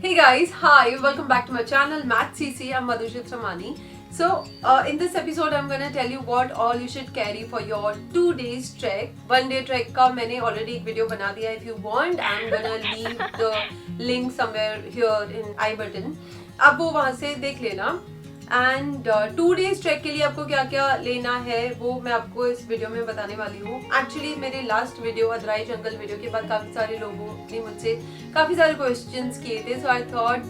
Hey guys, hi, welcome back to my channel Math CC. I'm Madhusha Tramani. So, in this episode, I'm gonna tell you what all you should carry for your 2 days trek. 1 day trek का मैंने already एक video बना दिया. If you want, I'm gonna leave the link somewhere here in I button. अब वो वहाँ से देख लेना. एंड 2 डेज ट्रैक के लिए आपको क्या क्या लेना है वो मैं आपको इस वीडियो में बताने वाली हूँ. एक्चुअली मेरे लास्ट वीडियो अदराई जंगल वीडियो के बाद काफ़ी सारे लोगों ने मुझसे काफ़ी सारे क्वेश्चंस किए थे. So I thought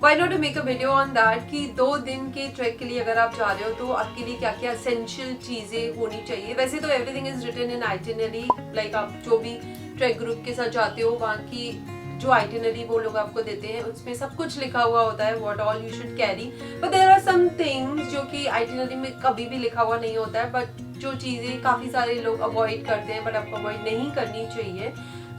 why not to make a video on that कि 2 दिन के ट्रैक के लिए अगर आप जा रहे हो तो आपके लिए क्या क्या एसेंशियल चीज़ें होनी चाहिए. वैसे तो everything is written in itinerary, like आप जो भी ट्रैक ग्रुप के साथ जाते हो वहाँ की जो आइटिनरी वो लोग आपको देते हैं उसमें सब कुछ लिखा हुआ होता है what all you should carry. But there are some things जो कि आइटिनरी में कभी भी लिखा हुआ नहीं होता है, बट जो चीज़ें काफ़ी सारे लोग अवॉइड करते हैं बट आपको अवॉइड नहीं करनी चाहिए.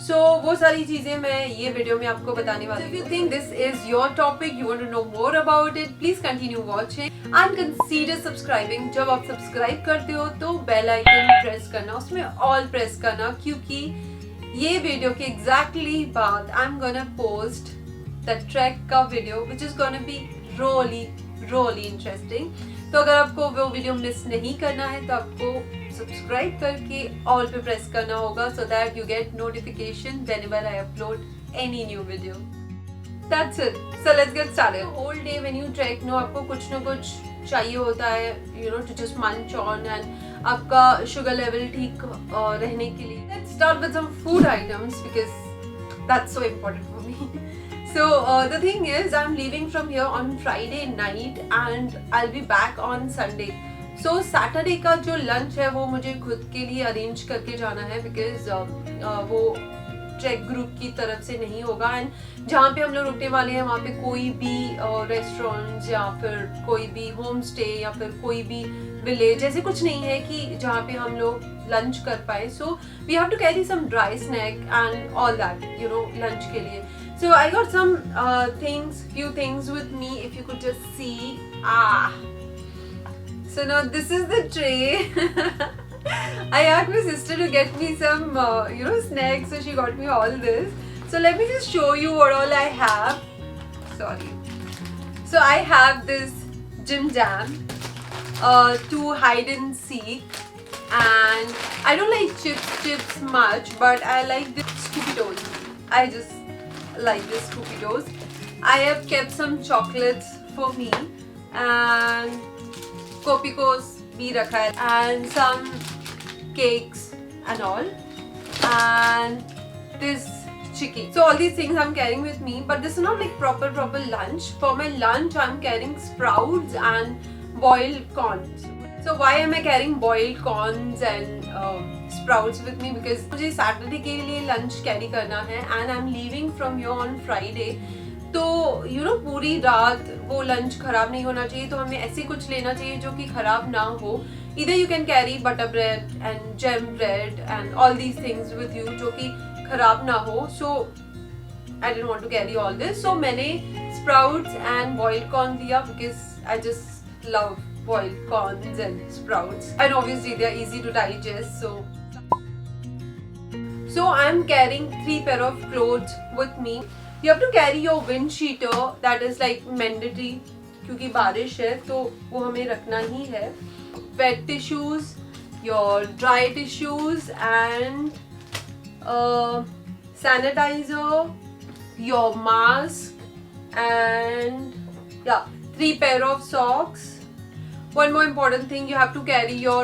सो वो सारी चीज़ें मैं ये वीडियो में आपको बताने वाली हूँ. If you think this is your topic, you want to know more about it, please continue watching and consider subscribing. जब आप सब्सक्राइब करते हो तो बेल आइकन प्रेस करना, उसमें ऑल प्रेस करना, क्योंकि ये वीडियो के एग्जैक्टली बाद I am gonna post the track का video which is gonna be really interesting. तो अगर आपको वो वीडियो मिस नहीं करना है तो आपको सब्सक्राइब करके ऑल पे प्रेस करना होगा so that you get notification whenever I upload any new video. That's it. So let's get started. The whole day when you trek, आपको कुछ ना कुछ चाहिए होता है, to just munch on and आपका sugar level ठीक रहने के लिए. Let's start with some food items because that's so important for me. So the thing is, I'm leaving from here on Friday night and I'll be back on Sunday. So Saturday का जो lunch है वो मुझे खुद के लिए arrange करके जाना है बिकॉज वो ट्रैक ग्रुप की तरफ से नहीं होगा. एंड जहाँ पे हम लोग रुकने वाले हैं वहाँ पे कोई भी रेस्टोरेंट या फिर कोई भी होम स्टे या फिर कोई भी विलेज ऐसे कुछ नहीं है कि जहाँ पे हम लोग लंच कर पाए. So we have to carry some dry snack and all that lunch के लिए. So I got some few things with me. If you could just see. So now this is the tray. I asked my sister to get me some, snacks. So she got me all this. So let me just show you what all I have. Sorry. So I have this Jim Jam, to hide and seek, and I don't like chips much, but I like this Scooby-Doos. I just like this Scooby-Doos. I have kept some chocolates for me and Kopikos bhi rakha hai and some cakes and all and this chicky. So all these things I'm carrying with me, but this is not like proper lunch. For my lunch I'm carrying sprouts and boiled corns. So why am I carrying boiled corns and sprouts with me? Because मुझे Saturday के लिए lunch carry करना है and I am leaving from your on Friday. तो पूरी रात वो lunch खराब नहीं होना चाहिए, तो हमें ऐसे कुछ लेना चाहिए जो कि खराब ना हो. इधर you can carry butter bread and jam bread and all these things with you जो कि खराब ना हो. So I didn't want to carry all this. सो मैंने स्प्राउट्स एंड बॉइल्ड कॉर्न लिया because I just love boiled corns and sprouts, and obviously they are easy to digest. So I'm carrying 3 pair of clothes with me. You have to carry your wind cheater, that is like mandatory क्योंकि बारिश है तो वो हमें रखना ही है. Wet tissues, your dry tissues and sanitizer, your mask and 3 pair of socks. One more important thing, you have to carry your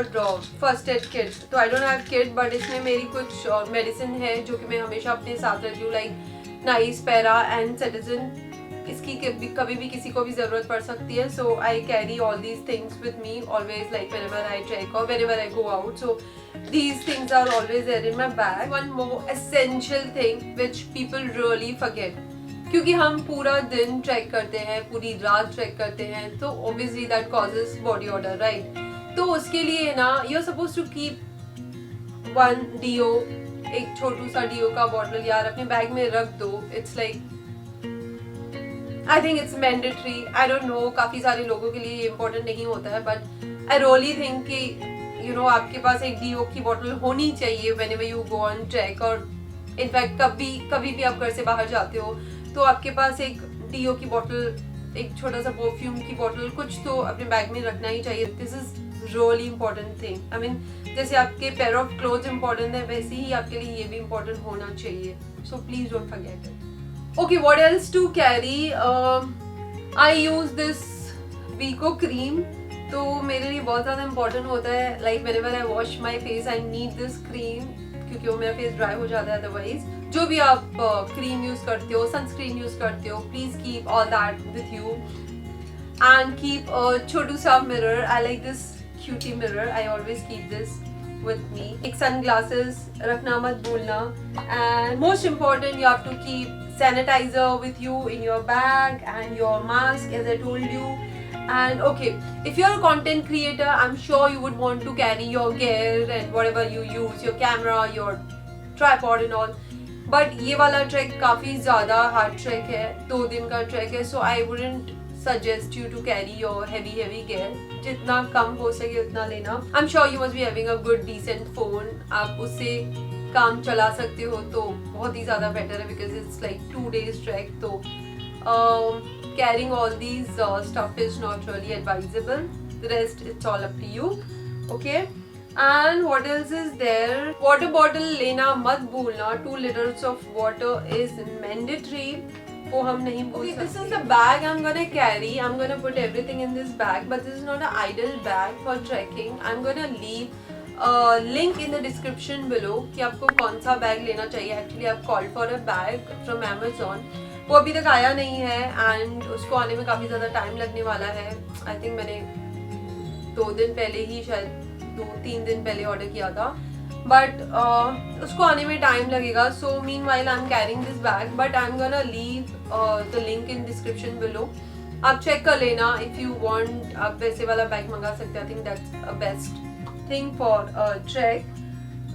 first aid kit. तो I don't have kit, but इसमें मेरी कुछ मेडिसिन है जो कि मैं हमेशा अपने साथ रखती हूँ, like nice, para and citizen. इसकी कभी भी किसी को भी ज़रूरत पड़ सकती है. So I carry all these things with me always, like whenever I trek or whenever I go out. So these things are always there in my bag. One more essential thing which people really forget. क्योंकि हम पूरा दिन track करते हैं, पूरी रात track करते हैं, तो obviously that causes body odor, right? तो उसके लिए ना you're supposed to keep one deo, एक छोटू सा डिओ का बॉटल यार अपने बैग में रख दो. It's like I think it's mandatory. I don't know, काफी सारे लोगों के लिए ये important नहीं होता है, but I really think कि आपके पास एक डिओ की बॉटल होनी चाहिए whenever you go on trek. और इनफैक्ट कभी भी आप घर से बाहर जाते हो तो आपके पास एक डीओ की बॉटल, एक छोटा सा परफ्यूम की बॉटल, कुछ तो अपने बैग में रखना ही चाहिए. This is really important thing. I mean जैसे आपके पेयर ऑफ क्लोथ्स इंपॉर्टेंट है, वैसे ही आपके लिए ये भी इंपॉर्टेंट होना चाहिए. So please don't forget it. Okay, what else to carry. I use this Vico cream. तो मेरे लिए बहुत ज़्यादा इंपॉर्टेंट होता है, like whenever I wash my face I need this cream, क्योंकि वो मेरा फेस ड्राई हो जाता है अदरवाइज. जो भी आप क्रीम यूज करते हो, सनस्क्रीन यूज करते हो, please keep all that with you and keep a छोटू सा mirror. I like this cutie mirror. I always keep this with me. एक sunglasses रखना मत भूलना. And most important, you have to keep sanitizer with you in your bag and your mask, as I told you. And okay, if you're a content creator, I'm sure you would want to carry your gear and whatever you use, your camera, your tripod and all. But ये वाला track काफ़ी ज़्यादा hard track है, 2 दिन का track है. So I wouldn't suggest you to carry your heavy gear. जितना कम हो सके उतना लेना. I'm sure you must be having a good decent phone. आप उससे काम चला सकते हो तो बहुत ही ज़्यादा बेटर है, because it's like 2 days trek. तो carrying all these stuff is not really advisable. The rest it's all up to you. Okay. And what else is there? Water bottle लेना मत भूलना. 2 liters of water is mandatory. वो हम नहीं भूल सकते. This is the bag I'm gonna carry. I'm gonna put everything in this bag, but this is not an idle bag for trekking. I'm gonna leave a link in the description below कि आपको कौन सा bag लेना चाहिए. Actually I've called for a bag from Amazon. वो अभी तक आया नहीं है and उसको आने में काफ़ी ज़्यादा टाइम लगने वाला है. I think मैंने 2 दिन पहले ही, शायद 2-3 दिन पहले ऑर्डर किया था, बट उसको आने में टाइम लगेगा. So mean while I am carrying this bag, but I am gonna leave the link in description below. आप चेक कर लेना. इफ यू वांट आप वैसे वाला बैग मंगा सकते हैं. I think that's a best thing for a track,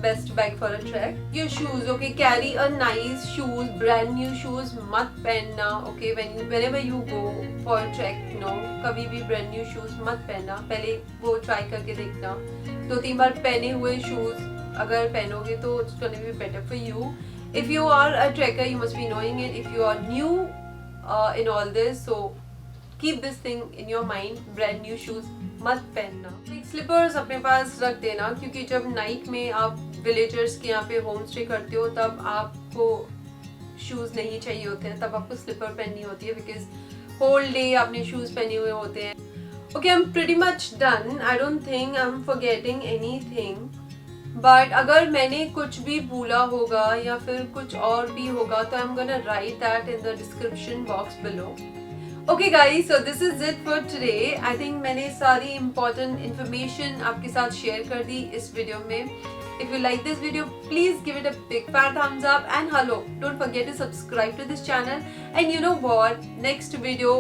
best bag for a track. Your shoes, okay, carry a nice shoes, brand new shoes मत पहनना. Okay, whenever you go for a trek, you know, कभी भी brand new shoes मत पहनना. पहले वो try करके देखना. 2-3 बार पहने हुए शूज अगर पहनोगे तो it's gonna be better for you. If you are a trekker, you must be knowing it. If you are new in all this, so keep this thing in your mind. Brand new shoes मत पहनना. Slippers अपने पास रख देना, क्योंकि जब night में आप villagers के यहाँ पे होम स्टे करते हो तब आपको शूज नहीं चाहिए होते हैं, तब आपको स्लीपर पहननी होती है, बिकॉज होल डे आपने शूज पहने हुए होते हैं. Okay, I am pretty much done. I don't think I am forgetting anything. But अगर मैंने कुछ भी भूला होगा या फिर कुछ और भी होगा तो आई am gonna right that in the description box below. Okay guys, so this is it for today. I think मैंने सारी इंपॉर्टेंट इन्फॉर्मेशन आपके साथ शेयर कर दी इस वीडियो में. If you like this video, please give it a big fat thumbs up, and hello, don't forget to subscribe to this channel. And you know what, next video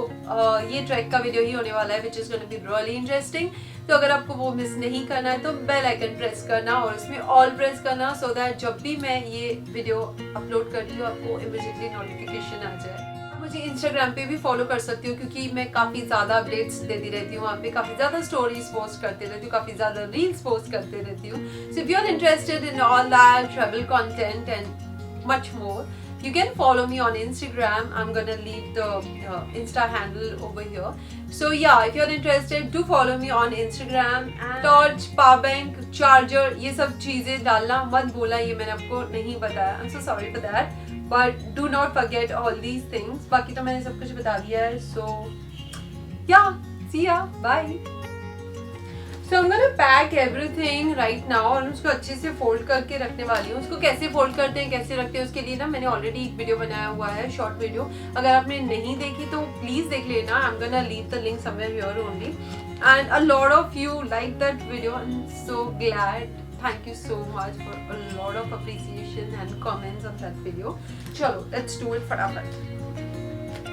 ये track का video ही होने वाला है, which is going to be really interesting. तो अगर आपको वो miss नहीं करना है तो बेल आइकन प्रेस करना और उसमें ऑल प्रेस करना, so that जब भी मैं ये वीडियो अपलोड करती हूँ आपको इमीडिएटली नोटिफिकेशन आ जाए. मुझे इंस्टाग्राम पे भी फॉलो कर सकती हूँ, क्योंकि मैं काफ़ी ज़्यादा अपडेट्स देती रहती हूँ. वहाँ पे काफ़ी ज़्यादा स्टोरीज पोस्ट करती रहती हूँ, काफ़ी ज़्यादा रील्स पोस्ट करती रहती हूँ. So if you are interested in all that travel content and much more, you can follow me on Instagram. I'm gonna leave the Insta handle over here. So yeah, if you're interested, do follow me on Instagram. And torch, power bank, charger, ये सब चीज़ें डालना मत भूलना, ये मैंने आपको नहीं बताया. I'm so sorry for that. But do not forget all these things. बाकी तो मैंने सब कुछ बता दिया है. So yeah, see ya, bye. So I'm gonna pack everything right now और उसको अच्छे से फोल्ड करके रखने वाली हूँ. उसको कैसे फोल्ड करते हैं, कैसे रखते हैं, उसके लिए ना मैंने ऑलरेडी एक वीडियो बनाया हुआ है, शॉर्ट वीडियो. अगर आपने नहीं देखी तो प्लीज देख लेना. आई am gonna leave the link somewhere here only. And a lot of you like that video. I am so glad. Thank you so much for a lot of appreciation and comments on that video. चलो, let's do it फटाफट.